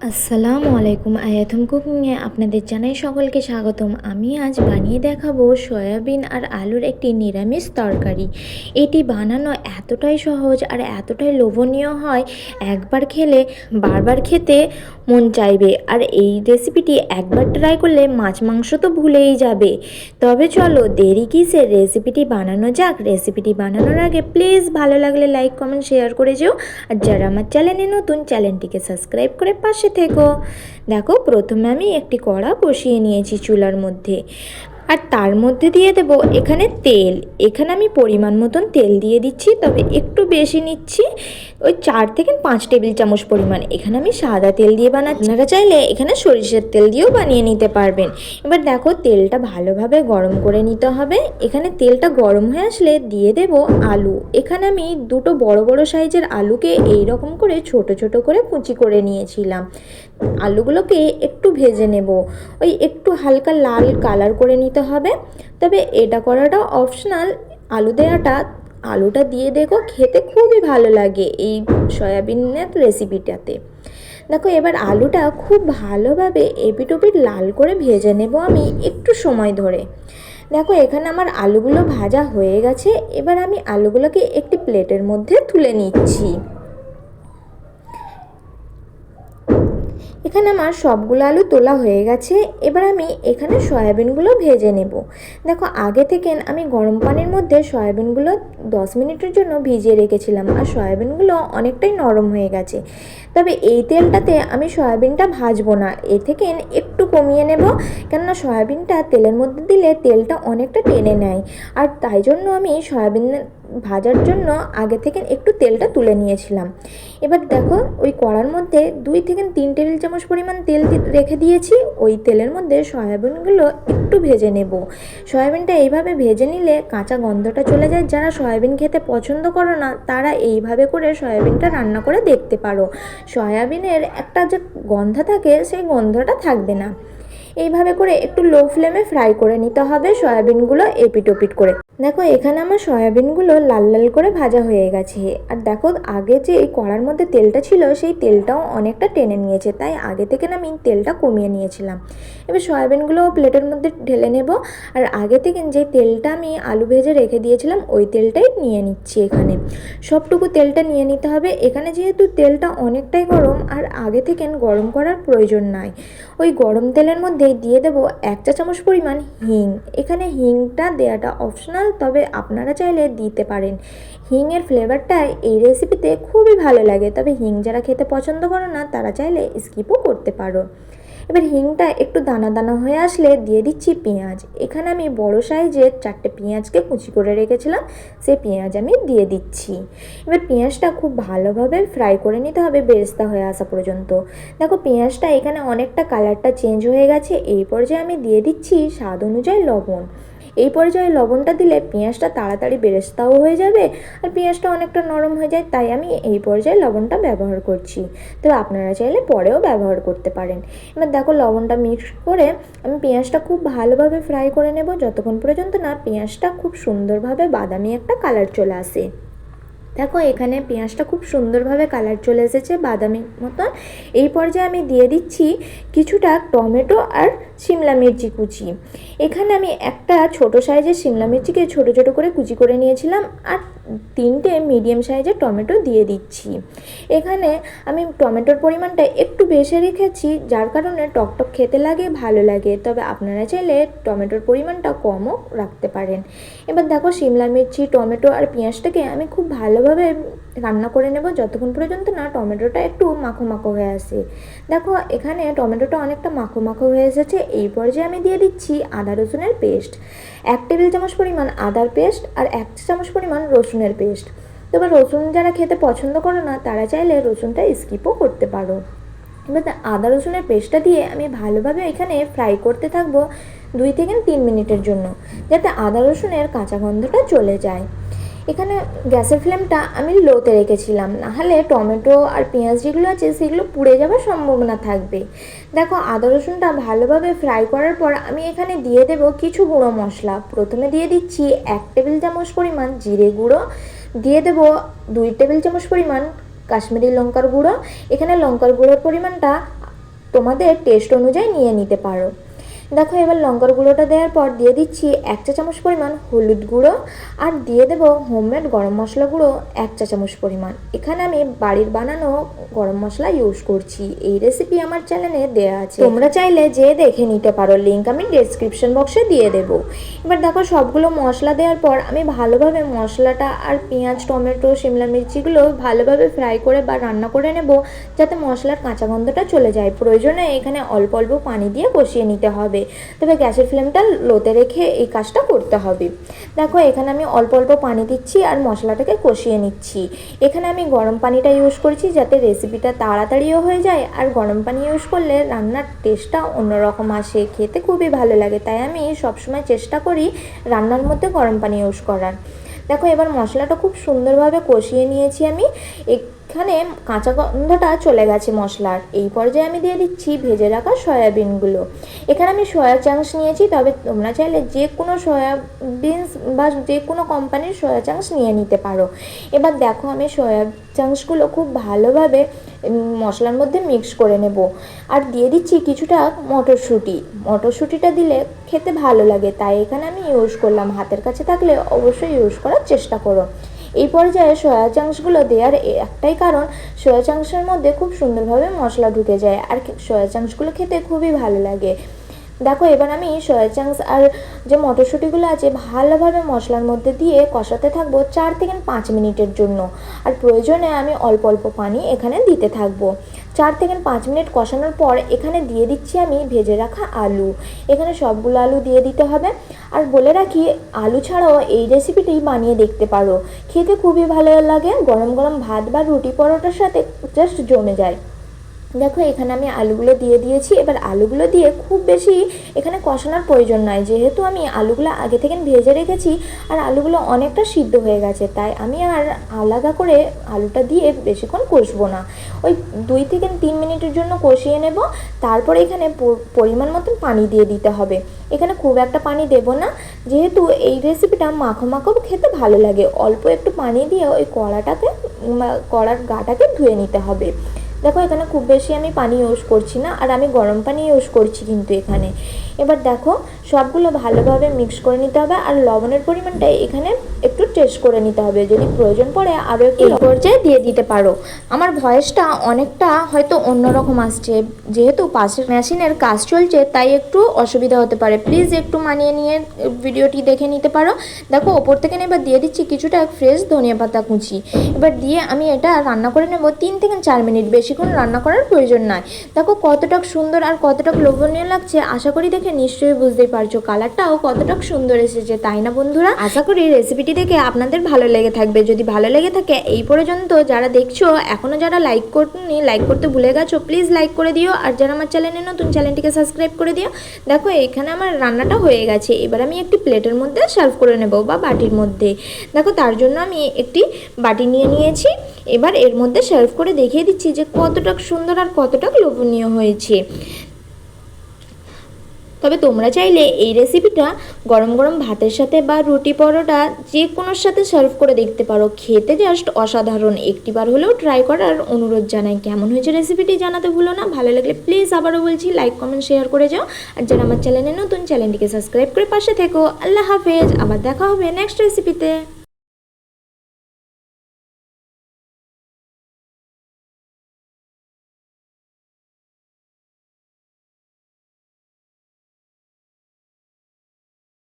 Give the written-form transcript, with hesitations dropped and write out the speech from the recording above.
আসসালামু আলাইকুম। আয়াতুম কুকিংয়ে আপনাদের জানাই সকলকে স্বাগতম। আমি আজ বানিয়ে দেখাবো সয়াবিন আর আলুর একটি নিরামিষ তরকারি। এটি বানানো এতটাই সহজ আর এতটাই লোভনীয় হয়, একবার খেলে বারবার খেতে মন চাইবে। আর এই রেসিপিটি একবার ট্রাই করলে মাছ মাংস তো ভুলেই যাবে। তবে চলো দেরি কিসের, রেসিপিটি বানানো যাক। রেসিপিটি বানানোর আগে প্লিজ ভালো লাগলে লাইক কমেন্ট শেয়ার করে যেও। আর যারা আমার চ্যানেলে নতুন, চ্যানেলটিকে সাবস্ক্রাইব করে পাশে থেকো। দেখো, প্রথমে আমি একটি কড়া বসিয়ে নিয়েছি চুলার মধ্যে, আর তার মধ্যে দিয়ে দেব এখানে তেল। এখানে আমি পরিমাণ মতন তেল দিয়ে দিচ্ছি, তবে একটু বেশি নিচ্ছি, ওই 4 থেকে 5 টেবিল চামচ পরিমাণ। এখানে আমি সাদা তেল দিয়ে বানাচ্ছি, আপনারা চাইলে এখানে সরিষার তেল দিয়েও বানিয়ে নিতে পারবেন। এবার দেখো, তেলটা ভালোভাবে গরম করে নিতে হবে। এখানে তেলটা গরম হয়ে আসলে দিয়ে দেব আলু। এখানে আমি দুটো বড় বড় সাইজের আলুকে এই রকম করে ছোট ছোট করে কুচি করে নিয়েছিলাম। আলুগুলোকে একটু ভেজে নেব, ওই একটু হালকা লাল কালার করে নিতে হবে। তবে এটা করাটা অপশনাল। আলুটা দিয়ে দেখো, খেতে খুবই ভালো লাগে এই সয়াবিনের রেসিপিটাতে। দেখো, এবার আলুটা খুব ভালোভাবে এপিট ওপিট লাল করে ভেজে নেব আমি একটু সময় ধরে। দেখো, এখানে আমার আলুগুলো ভাজা হয়ে গেছে। এবার আমি আলুগুলোকে একটি প্লেটের মধ্যে তুলে নিচ্ছি। এখানে আমার সবগুলো আলু তোলা হয়ে গেছে। এবার আমি এখানে সয়াবিনগুলো ভেজে নেব। দেখো, আগে থেকে আমি গরম পানির মধ্যে সয়াবিনগুলো 10 মিনিটের জন্য ভিজিয়ে রেখেছিলাম, আর সয়াবিনগুলো অনেকটাই নরম হয়ে গেছে। তবে এই তেলটাতে আমি সয়াবিনটা ভাজবো না, এ থেকে একটু কমিয়ে নেব, কেননা সয়াবিনটা তেলের মধ্যে দিলে তেলটা অনেকটা টেনে নেয়। আর তাই জন্য আমি সয়াবিন ভাজার জন্য আগে থেকে একটু তেলটা তুলে নিয়েছিলাম। এবার দেখো, ওই কড়ার মধ্যে 2 থেকে 3 টেবিল চামচ পরিমাণ তেল রেখে দিয়েছি। ওই তেলের মধ্যে সয়াবিনগুলো একটু ভেজে নেব। সয়াবিনটা এইভাবে ভেজে নিলে কাঁচা গন্ধটা চলে যায়। যারা সয়াবিন খেতে পছন্দ করো না, তারা এইভাবে করে সয়াবিনটা রান্না করে দেখতে পারো। সয়াবিনের একটা যে গন্ধ থাকে, সেই গন্ধটা থাকবে না। এইভাবে করে একটু লো ফ্লেমে ফ্রাই করে নিতে হবে সয়াবিনগুলো এপিট ওপিট করে। দেখো, এখানে আমার সয়াবিনগুলো লাল লাল করে ভাজা হয়ে গেছে। আর দেখো, আগে যে এই কড়ার মধ্যে তেলটা ছিল, সেই তেলটাও অনেকটা টেনে নিয়েছে, তাই আগে থেকে আমি তেলটা কমিয়ে নিয়েছিলাম। এবার সয়াবিনগুলো প্লেটের মধ্যে ঢেলে নেব। আর আগে থেকে যে তেলটা আমি আলু ভেজে রেখে দিয়েছিলাম, ওই তেলটাই নিয়ে নিচ্ছি। এখানে সবটুকু তেলটা নিয়ে নিতে হবে। এখানে যেহেতু তেলটা অনেকটাই গরম, আর আগে থেকে গরম করার প্রয়োজন নাই। ওই গরম তেলের মধ্যে দিয়ে দেব 1 চা চামচ পরিমাণ হিং। এখানে হিংটা দেওয়াটা অপশনাল, তবে আপনারা চাইলে দিতে পারেন। হিংয়ের ফ্লেভারটা এই রেসিপিতে খুবই ভালো লাগে, তবে হিং যারা খেতে পছন্দ করো না, তারা চাইলে স্কিপও করতে পারো। এবার হিংটা একটু দানা দানা হয়ে আসলে দিয়ে দিচ্ছি পেঁয়াজ। এখানে আমি বড় সাইজের 4টে পেঁয়াজকে কুচি করে রেখেছিলাম, সেই পেঁয়াজ আমি দিয়ে দিচ্ছি। এবার পেঁয়াজটা খুব ভালোভাবে ফ্রাই করে নিতে হবে বেরেস্তা হয়ে আসা পর্যন্ত। দেখো, পেঁয়াজটা এখানে অনেকটা কালারটা চেঞ্জ হয়ে গেছে। এই পর্যায়ে আমি দিয়ে দিচ্ছি স্বাদ অনুযায়ী লবণ। এই পর্যায়ে লবণটা দিলে পেঁয়াজটা তাড়াতাড়ি বেরেস্তাও হয়ে যাবে, আর পেঁয়াজটা অনেকটা নরম হয়ে যায়, তাই আমি এই পর্যায়ে লবণটা ব্যবহার করছি। তো আপনারা চাইলে পরেও ব্যবহার করতে পারেন। এবার দেখো, লবণটা মিক্স করে আমি পেঁয়াজটা খুব ভালোভাবে ফ্রাই করে নেব, যতক্ষণ পর্যন্ত না পেঁয়াজটা খুব সুন্দরভাবে বাদামি একটা কালার চলে আসে। দেখো, এখানে পেঁয়াজটা খুব সুন্দরভাবে কালার চলে এসেছে বাদামি মতন। এই পর্যায়ে আমি দিয়ে দিচ্ছি কিছুটা টমেটো আর শিমলা মির্চি কুচি। এখানে আমি একটা ছোট সাইজের শিমলা মির্চিকে ছোট ছোট করে কুচি করে নিয়েছিলাম, আর 3টে মিডিয়াম সাইজের টমেটো দিয়ে দিচ্ছি। এখানে আমি টমেটোর পরিমাণটা একটু বেশি রেখেছি, যার কারণে টকটক খেতে লাগে, ভালো লাগে। তবে আপনারা চাইলে টমেটোর পরিমাণটা কমও রাখতে পারেন। এবার দেখো, শিমলা মির্চি, টমেটো আর পেঁয়াজটাকে আমি খুব ভালোভাবে রান্না করে নেব, যতক্ষণ পর্যন্ত না টমেটোটা একটু মাখো মাখো হয়ে আসে। দেখো, এখানে টমেটোটা অনেকটা মাখো মাখো হয়ে এসেছে। এই পর্যায়ে আমি দিয়ে দিচ্ছি আদা রসুনের পেস্ট। 1 টেবিল চামচ পরিমাণ আদার পেস্ট আর 1 চামচ পরিমাণ রসুনের পেস্ট। তবে রসুন যারা খেতে পছন্দ করো না, তারা চাইলে রসুনটা স্কিপও করতে পারো। এবার আদা রসুনের পেস্টটা দিয়ে আমি ভালোভাবে এখানে ফ্রাই করতে থাকবো 2 থেকে 3 মিনিটের জন্য, যাতে আদা রসুনের কাঁচা গন্ধটা চলে যায়। এখানে গ্যাসের ফ্লেমটা আমি লোতে রেখেছিলাম, নাহলে টমেটো আর পেঁয়াজ যেগুলো আছে সেগুলো পুড়ে যাওয়ার সম্ভাবনা থাকবে। দেখো, আদা রসুনটা ভালোভাবে ফ্রাই করার পর আমি এখানে দিয়ে দেব কিছু গুঁড়ো মশলা। প্রথমে দিয়ে দিচ্ছি 1 টেবিল চামচ পরিমাণ জিরে গুঁড়ো, দিয়ে দেব 2 টেবিল চামচ পরিমাণ কাশ্মীরি লঙ্কার গুঁড়ো। এখানে লঙ্কার গুঁড়োর পরিমাণটা তোমাদের টেস্ট অনুযায়ী নিয়ে নিতে পারো। দেখো এবার লঙ্কার গুঁড়োটা দেওয়ার পর দিয়ে দিচ্ছি 1 চা চামচ পরিমাণ হলুদ গুঁড়ো, আর দিয়ে দেবো হোমমেড গরম মশলা গুঁড়ো 1 চা চামচ পরিমাণ। এখানে আমি বাড়ির বানানো গরম মশলা ইউজ করছি। এই রেসিপি আমার চ্যানেলে দেওয়া আছে, তোমরা চাইলে যে দেখে নিতে পারো, লিঙ্ক আমি ডেসক্রিপশন বক্সে দিয়ে দেবো। এবার দেখো সবগুলো মশলা দেওয়ার পর আমি ভালোভাবে মশলাটা আর পেঁয়াজ, টমেটো, শিমলা মির্চিগুলো ভালোভাবে ফ্রাই করে বা রান্না করে নেব, যাতে মশলার কাঁচা গন্ধটা চলে যায়। প্রয়োজনে এখানে অল্প অল্প পানি দিয়ে কষিয়ে নিতে হবে, তবে গ্যাসের ফ্লেমটা লোতে রেখে এই কাজটা করতে হবে। দেখো এখানে আমি অল্প অল্প পানি দিচ্ছি আর মশলাটাকে কষিয়ে নিচ্ছি। এখানে আমি গরম পানিটা ইউজ করছি, যাতে রেসিপিটা তাড়াতাড়িও হয়ে যায়, আর গরম পানি ইউজ করলে রান্নার টেস্টটা অন্যরকম আসে, খেতে খুবই ভালো লাগে। তাই আমি সবসময় চেষ্টা করি রান্নার মধ্যে গরম পানি ইউজ করার। দেখো এবার মশলাটা খুব সুন্দরভাবে কষিয়ে নিয়েছি আমি। এখানে কাঁচা গন্ধটা চলে গেছে মশলার। এই পর্যায়ে আমি দিয়ে দিচ্ছি ভেজে রাখা সয়াবিনগুলো। এখানে আমি সয়া চাংস নিয়েছি, তবে তোমরা চাইলে যে কোনো সয়াবিনস বা যে কোনো কোম্পানির সয়া চাংস নিয়ে নিতে পারো। এবার দেখো আমি সয়া চাংসগুলো খুব ভালোভাবে মশলার মধ্যে মিক্স করে নেব, আর দিয়ে দিচ্ছি কিছুটা মটরশুঁটি। মটরশুঁটিটা দিলে খেতে ভালো লাগে, তাই এখানে আমি ইউজ করলাম। হাতের কাছে থাকলে অবশ্যই ইউজ করার চেষ্টা করো। এই পর্যায়ে সয়া চাংসগুলো দেওয়ার একটাই কারণ, সয়া চাংসের মধ্যে খুব সুন্দরভাবে মশলা ঢুকে যায়, আর সয়া চাংসগুলো খেতে খুবই ভালো লাগে। দেখো এবার আমি সয়া চাংস আর যে মটরশুঁটিগুলো আছে ভালোভাবে মশলার মধ্যে দিয়ে কষাতে থাকবো 4 থেকে 5 মিনিটের জন্য, আর প্রয়োজনে আমি অল্প অল্প পানি এখানে দিতে থাকবো। 4 থেকে 5 মিনিট কষানোর পর এখানে দিয়ে দিচ্ছি আমি ভেজে রাখা আলু। এখানে সবগুলো আলু দিয়ে দিতে হবে। আর বলে রাখি, আলু ছাড়াও এই রেসিপিটি বানিয়ে দেখতে পারো, খেতে খুবই ভালো লাগে। গরম গরম ভাত বা রুটি পরোটার সাথে জাস্ট জমে যায়। দেখো এখানে আমি আলুগুলো দিয়ে দিয়েছি। এবার আলুগুলো দিয়ে খুব বেশি এখানে কষানোর প্রয়োজন নয়, যেহেতু আমি আলুগুলো আগে থেকে ভেজে রেখেছি আর আলুগুলো অনেকটা সিদ্ধ হয়ে গেছে, তাই আমি আর আলাদা করে আলুটা দিয়ে বেশিক্ষণ কষবো না। ওই 2 থেকে 3 মিনিটের জন্য কষিয়ে নেব। তারপরে এখানে পরিমাণ মতন পানি দিয়ে দিতে হবে। এখানে খুব একটা পানি দেব না, যেহেতু এই রেসিপিটা মাখো মাখো খেতে ভালো লাগে। অল্প একটু পানি দিয়ে ওই কড়ার গাটাকে ধুয়ে নিতে হবে। দেখো এখানে খুব বেশি আমি পানি ইউজ করছি না, আর আমি গরম পানি ইউজ করছি কিন্তু এখানে। এবার দেখো সবগুলো ভালোভাবে মিক্স করে নিতে হবে, আর লবণের পরিমাণটা এখানে একটু টেস্ট করে নিতে হবে। যদি প্রয়োজন পড়ে আরও একটু পর্যায়ে দিয়ে দিতে পারো। আমার ভয়েসটা অনেকটা হয়তো অন্যরকম আসছে, যেহেতু পাশের মেশিনের কাজ চলছে, তাই একটু অসুবিধা হতে পারে। প্লিজ একটু মানিয়ে নিয়ে ভিডিওটি দেখে নিতে পারো। দেখো ওপর থেকে এবার দিয়ে দিচ্ছি কিছুটা ফ্রেশ ধনিয়া পাতা কুচি। এবার দিয়ে আমি এটা রান্না করে নেব 3 থেকে 4 মিনিট, বেশিক্ষণ রান্না করার প্রয়োজন নয়। দেখো কতটা সুন্দর আর কতটা লোভনীয় লাগছে, আশা করি দেখে নিশ্চয়ই বুঝতেই পারছো। কালারটাও কতটা সুন্দর এসেছে, তাই না বন্ধুরা? আশা করি রেসিপিটি দেখে আপনাদের ভালো লেগে থাকবে। যদি ভালো লেগে থাকে, এই পর্যন্ত যারা দেখছো এখনও যারা লাইক করনি, লাইক করতে ভুলে গেছো, প্লিজ লাইক করে দিও। আর যারা আমার চ্যানেলে নতুন, চ্যানেলটিকে সাবস্ক্রাইব করে দিও। দেখো এখানে আমার রান্নাটা হয়ে গেছে। এবার আমি একটি প্লেটের মধ্যে সার্ভ করে নেব, বা বাটির মধ্যে। দেখো তার জন্য আমি একটি বাটি নিয়ে নিয়েছি। এবার এর মধ্যে সার্ভ করে দেখিয়ে দিচ্ছি যে কতটা সুন্দর আর কতটা লোভনীয় হয়েছে। তবে তোমরা চাইলে এই রেসিপিটা গরম গরম ভাতের সাথে বা রুটি পরোটা যে কোনোর সাথে সার্ভ করে দেখতে পারো, খেতে জাস্ট অসাধারণ। একটিবার হলেও ট্রাই করার অনুরোধ জানাই। কেমন হয়েছে রেসিপিটি জানাতে ভুলো না। ভালো লাগলে প্লিজ আবারও বলছি লাইক, কমেন্ট, শেয়ার করে যাও। আর যারা আমার চ্যানেলে নতুন, চ্যানেলটিকে সাবস্ক্রাইব করে পাশে থেকো। আল্লাহ হাফেজ, আবার দেখা হবে নেক্সট রেসিপিতে।